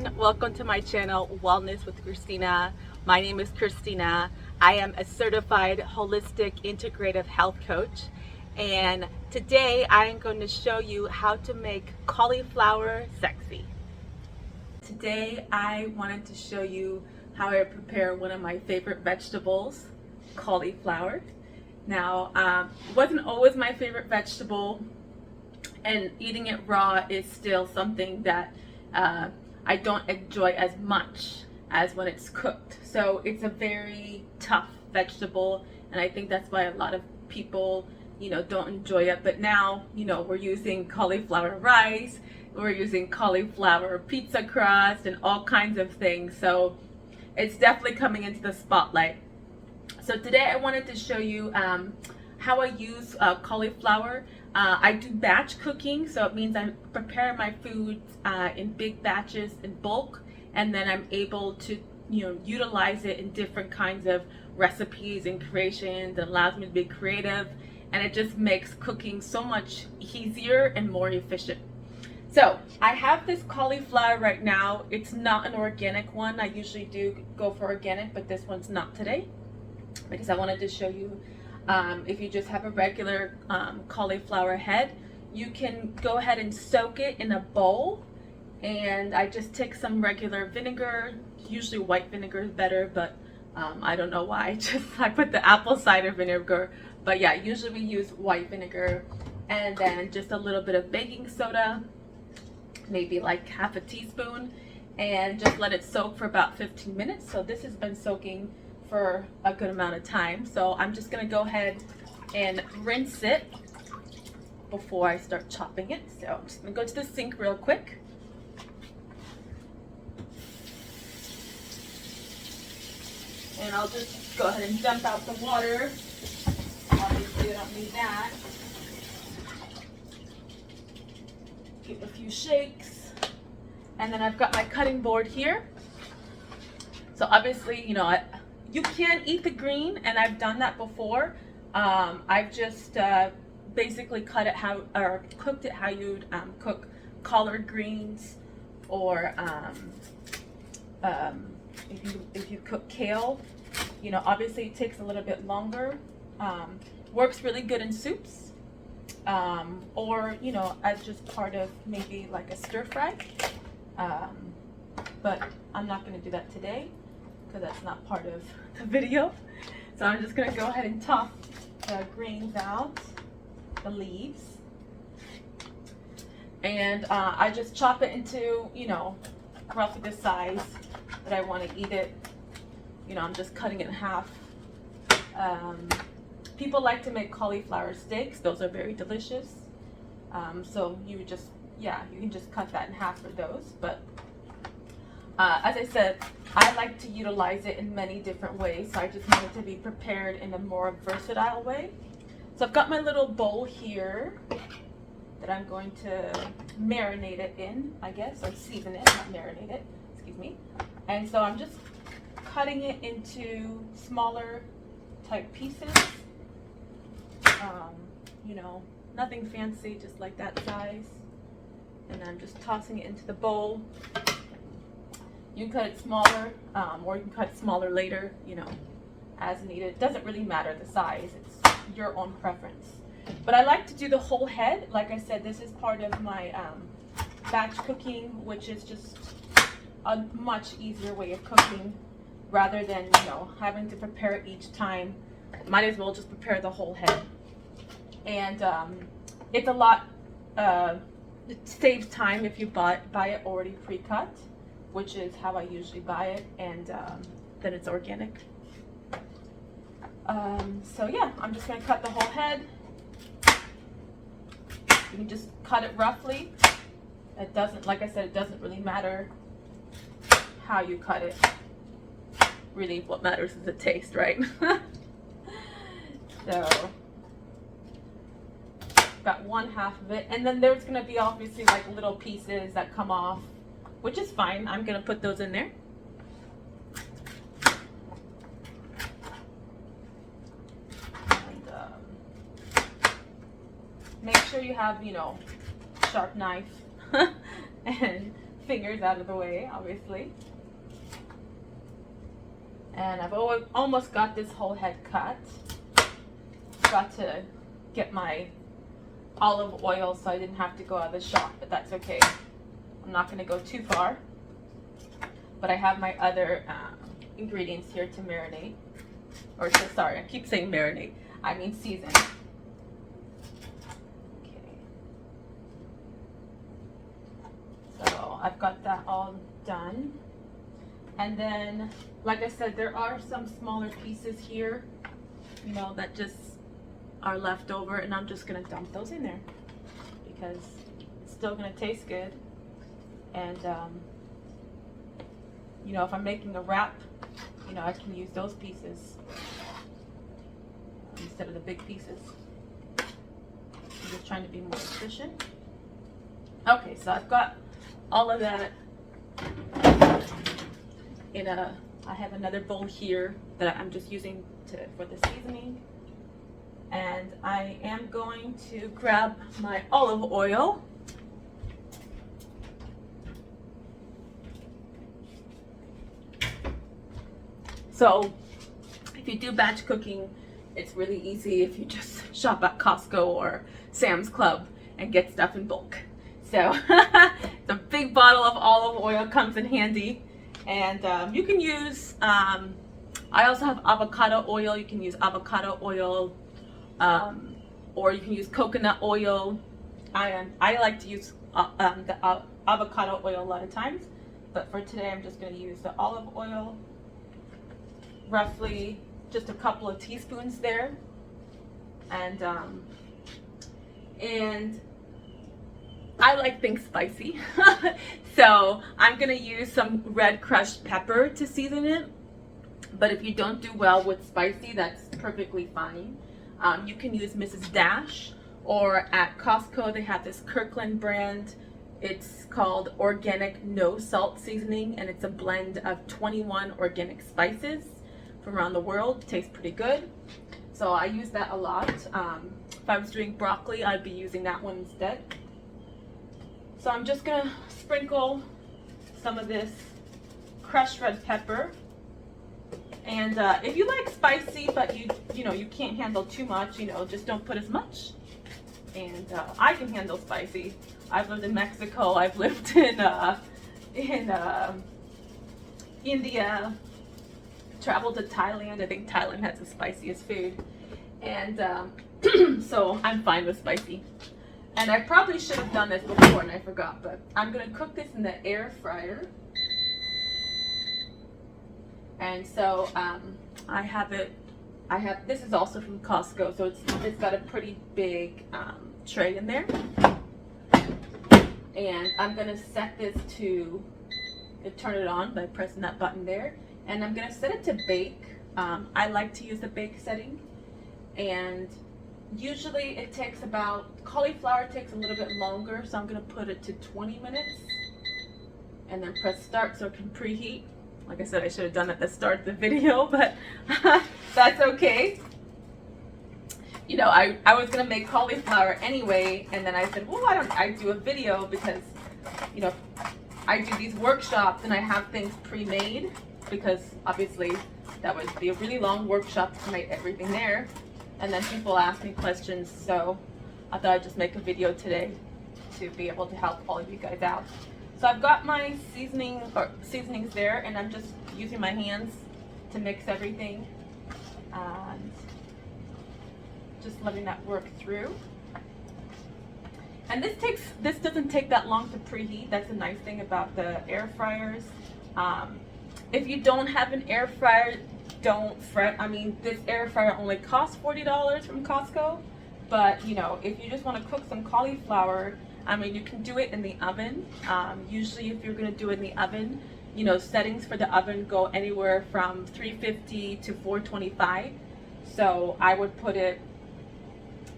everyone, welcome to my channel Wellness with Christina. My name is Christina. I am a certified holistic integrative health coach, and today I am going to show you how to make cauliflower sexy. Today I wanted to show you how I prepare one of my favorite vegetables, cauliflower. Now, it wasn't always my favorite vegetable, and eating it raw is still something that I don't enjoy as much as when it's cooked. So it's a very tough vegetable, and I think that's why a lot of people, don't enjoy it. But now, we're using cauliflower rice, we're using cauliflower pizza crust, and all kinds of things. So it's definitely coming into the spotlight. So today I wanted to show you how I use cauliflower. I do batch cooking, so it means I prepare my foods in big batches in bulk, and then I'm able to utilize it in different kinds of recipes and creations. It allows me to be creative, and it just makes cooking so much easier and more efficient. So I have this cauliflower right now. It's not an organic one. I usually do go for organic, but this one's not today because I wanted to show you if you just have a regular cauliflower head, you can go ahead and soak it in a bowl. And I just take some regular vinegar. Usually white vinegar is better, but I don't know why. I put the apple cider vinegar. But yeah, usually we use white vinegar. And then just a little bit of baking soda, maybe like half a teaspoon, and just let it soak for about 15 minutes. So this has been soaking for a good amount of time. So I'm just gonna go ahead and rinse it before I start chopping it. So I'm just gonna go to the sink real quick. And I'll just go ahead and dump out the water. Obviously I don't need that. Give it a few shakes. And then I've got my cutting board here. So obviously, you can eat the green, and I've done that before. I've just basically cut it or cooked it how you'd cook collard greens, or if you cook kale. Obviously it takes a little bit longer. Works really good in soups, or as just part of maybe like a stir fry. But I'm not going to do that today, because that's not part of the video. So I'm just going to go ahead and top the greens out, the leaves, and I just chop it into roughly the size that I want to eat it. I'm just cutting it in half. People like to make cauliflower steaks. Those are very delicious. So you can just cut that in half for those. But as I said, I like to utilize it in many different ways, so I just want it to be prepared in a more versatile way. So I've got my little bowl here that I'm going to marinate it in, I guess, or season it, not marinate it, excuse me. And so I'm just cutting it into smaller type pieces. Nothing fancy, just like that size. And then I'm just tossing it into the bowl. You can cut it smaller, or you can cut it smaller later, as needed. It doesn't really matter the size, it's your own preference. But I like to do the whole head. Like I said, this is part of my batch cooking, which is just a much easier way of cooking, rather than, having to prepare it each time. Might as well just prepare the whole head. And it's a lot, it saves time if you buy it already pre-cut, which is how I usually buy it, and then it's organic. So yeah, I'm just going to cut the whole head. You can just cut it roughly. It doesn't, like I said, it doesn't really matter how you cut it. Really, what matters is the taste, right? So, got one half of it, and then there's going to be obviously like little pieces that come off, which is fine. I'm going to put those in there. And make sure you have, sharp knife and fingers out of the way, obviously. And I've almost got this whole head cut. Got to get my olive oil so I didn't have to go out of the shop, but that's okay. I'm not going to go too far. But I have my other ingredients here to marinate. Or sorry, I keep saying marinate. I mean season. Okay. So I've got that all done. And then, like I said, there are some smaller pieces here, you know, that just are left over, and I'm just gonna dump those in there because it's still gonna taste good. And you know, if I'm making a wrap, you know, I can use those pieces instead of the big pieces. I'm just trying to be more efficient. Okay, so I've got all of that in a, I have another bowl here that I'm just using for the seasoning. And I am going to grab my olive oil. So if you do batch cooking, it's really easy if you just shop at Costco or Sam's Club and get stuff in bulk. So the big bottle of olive oil comes in handy. And you can use, I also have avocado oil. You can use avocado oil, or you can use coconut oil. I like to use the avocado oil a lot of times, but for today I'm just going to use the olive oil, roughly just a couple of teaspoons there. And I like things spicy, so I'm gonna use some red crushed pepper to season it. But if you don't do well with spicy, that's perfectly fine. You can use Mrs. Dash, or at Costco they have this Kirkland brand. It's called Organic No Salt Seasoning, and it's a blend of 21 organic spices from around the world. It tastes pretty good, so I use that a lot. If I was doing broccoli, I'd be using that one instead. So I'm just gonna sprinkle some of this crushed red pepper. And if you like spicy, but you know you can't handle too much, you know, just don't put as much. And I can handle spicy. I've lived in Mexico. I've lived in India. Traveled to Thailand. I think Thailand has the spiciest food, and so I'm fine with spicy. And I probably should have done this before and I forgot, but I'm gonna cook this in the air fryer. And so I have this is also from Costco, so it's got a pretty big tray in there. And I'm gonna set this to turn it on by pressing that button there. And I'm gonna set it to bake. I like to use the bake setting, and usually it takes about, cauliflower takes a little bit longer, so I'm gonna put it to 20 minutes and then press start so it can preheat. Like I said, I should have done it at the start of the video, but that's okay. You know, I was gonna make cauliflower anyway, and then I said, well, why don't I do a video, because, you know, I do these workshops and I have things pre-made, because obviously that would be a really long workshop to make everything there. And then people ask me questions, so I thought I'd just make a video today to be able to help all of you guys out. So I've got my seasonings there, and I'm just using my hands to mix everything and just letting that work through. And this doesn't take that long to preheat. That's a nice thing about the air fryers. If you don't have an air fryer, don't fret. I mean, this air fryer only costs $40 from Costco, but you know, if you just want to cook some cauliflower, I mean, you can do it in the oven. Usually if you're going to do it in the oven, you know, settings for the oven go anywhere from 350 to 425. So I would put it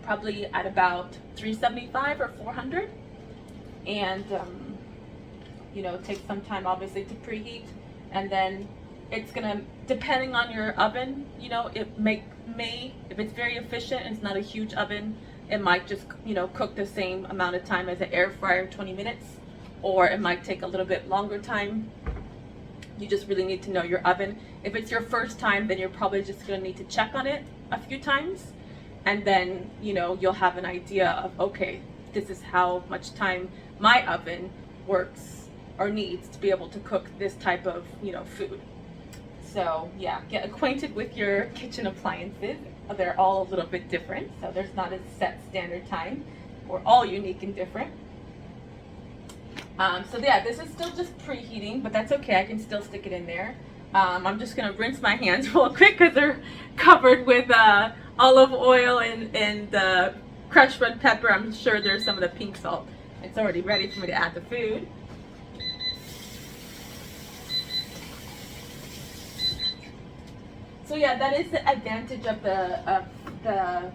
probably at about 375 or 400. And, you know, it takes some time obviously to preheat. And then it's gonna, depending on your oven, you know, it may, if it's very efficient and it's not a huge oven, it might just, you know, cook the same amount of time as an air fryer, 20 minutes. or it might take a little bit longer time. You just really need to know your oven. If it's your first time, then you're probably just gonna need to check on it a few times, and then you'll have an idea of, okay, this is how much time my oven works or needs to be able to cook this type of food. So yeah, get acquainted with your kitchen appliances. They're all a little bit different, so there's not a set standard time. We're all unique and different. So yeah, this is still just preheating, but that's okay. I can still stick it in there. I'm just gonna rinse my hands real quick because they're covered with olive oil and crushed red pepper. I'm sure there's some of the pink salt. It's already ready for me to add the food. So yeah, that is the advantage of the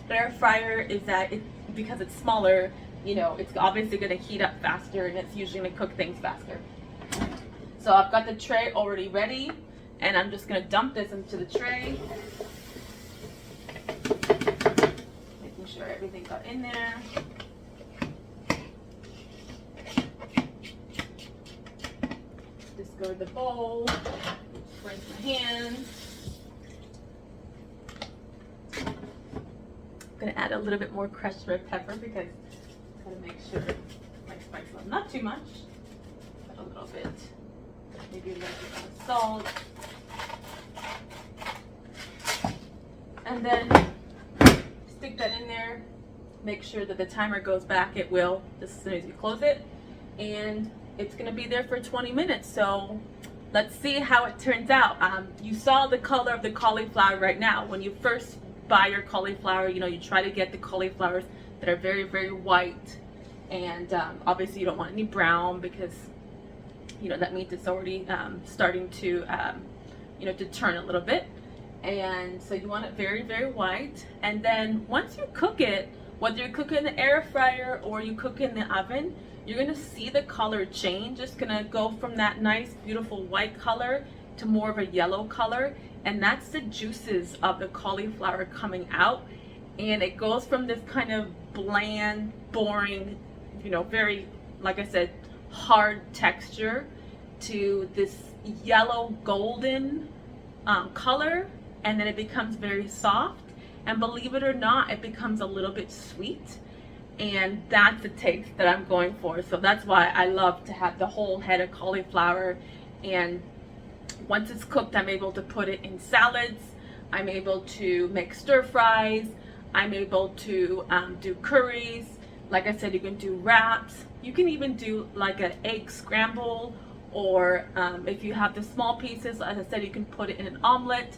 air fryer, is that because it's smaller, it's obviously going to heat up faster, and it's usually going to cook things faster. So I've got the tray already ready, and I'm just going to dump this into the tray, making sure everything got in there. Discard the bowl, rinse my hands. I'm going to add a little bit more crushed red pepper because I gotta make sure my spice level, not too much, but a little bit. Maybe a little bit of salt. And then stick that in there. Make sure that the timer goes back. It will, just as soon as you close it. And it's gonna be there for 20 minutes. So let's see how it turns out. You saw the color of the cauliflower right now. When you first buy your cauliflower, you try to get the cauliflowers that are very, very white, and obviously you don't want any brown, because that means it's already starting to to turn a little bit. And so you want it very, very white. And then once you cook it, whether you cook it in the air fryer or you cook it in the oven, you're gonna see the color change. It's gonna go from that nice, beautiful white color to more of a yellow color, and that's the juices of the cauliflower coming out. And it goes from this kind of bland, boring, very, like I said, hard texture to this yellow golden color, and then it becomes very soft, and believe it or not, it becomes a little bit sweet, and that's the taste that I'm going for. So that's why I love to have the whole head of cauliflower. And once it's cooked, I'm able to put it in salads, I'm able to make stir fries, I'm able to do curries. Like I said, you can do wraps. You can even do like an egg scramble, or if you have the small pieces, as I said, you can put it in an omelet.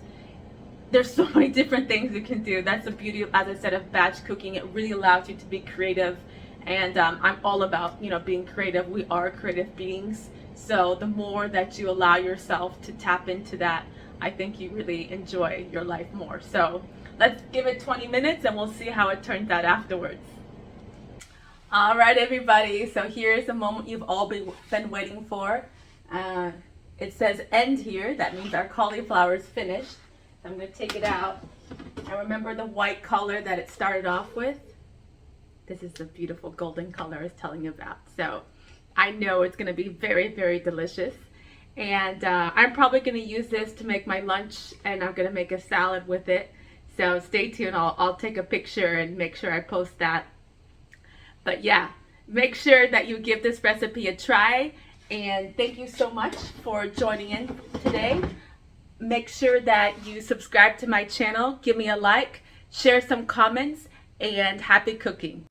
There's so many different things you can do. That's the beauty, as I said, of batch cooking. It really allows you to be creative, and I'm all about being creative. We are creative beings, so the more that you allow yourself to tap into that, I think you really enjoy your life more. So let's give it 20 minutes and we'll see how it turns out afterwards. All right, everybody, so here's the moment you've all been waiting for. It says end here. That means our cauliflower is finished. So I'm going to take it out. And remember the white color that it started off with? This is the beautiful golden color I was telling you about. So I know it's going to be very, very delicious. And I'm probably going to use this to make my lunch, and I'm going to make a salad with it. So stay tuned. I'll take a picture and make sure I post that. But yeah, make sure that you give this recipe a try. And thank you so much for joining in today. Make sure that you subscribe to my channel, give me a like, share some comments, and happy cooking.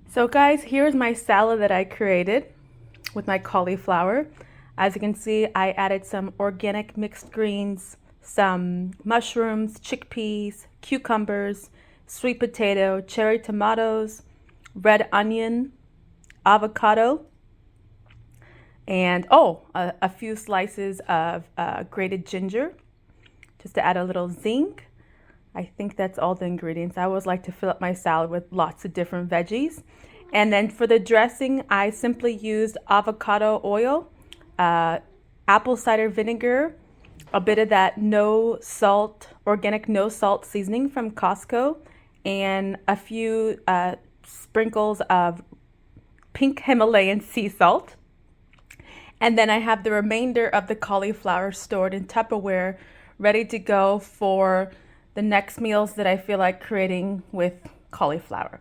So guys, here's my salad that I created with my cauliflower. As you can see, I added some organic mixed greens, some mushrooms, chickpeas, cucumbers, sweet potato, cherry tomatoes, red onion, avocado, and a few slices of grated ginger, just to add a little zing. I think that's all the ingredients. I always like to fill up my salad with lots of different veggies. And then for the dressing, I simply used avocado oil, apple cider vinegar, a bit of that no salt, organic no salt seasoning from Costco, and a few sprinkles of pink Himalayan sea salt. And then I have the remainder of the cauliflower stored in Tupperware, ready to go for the next meals that I feel like creating with cauliflower.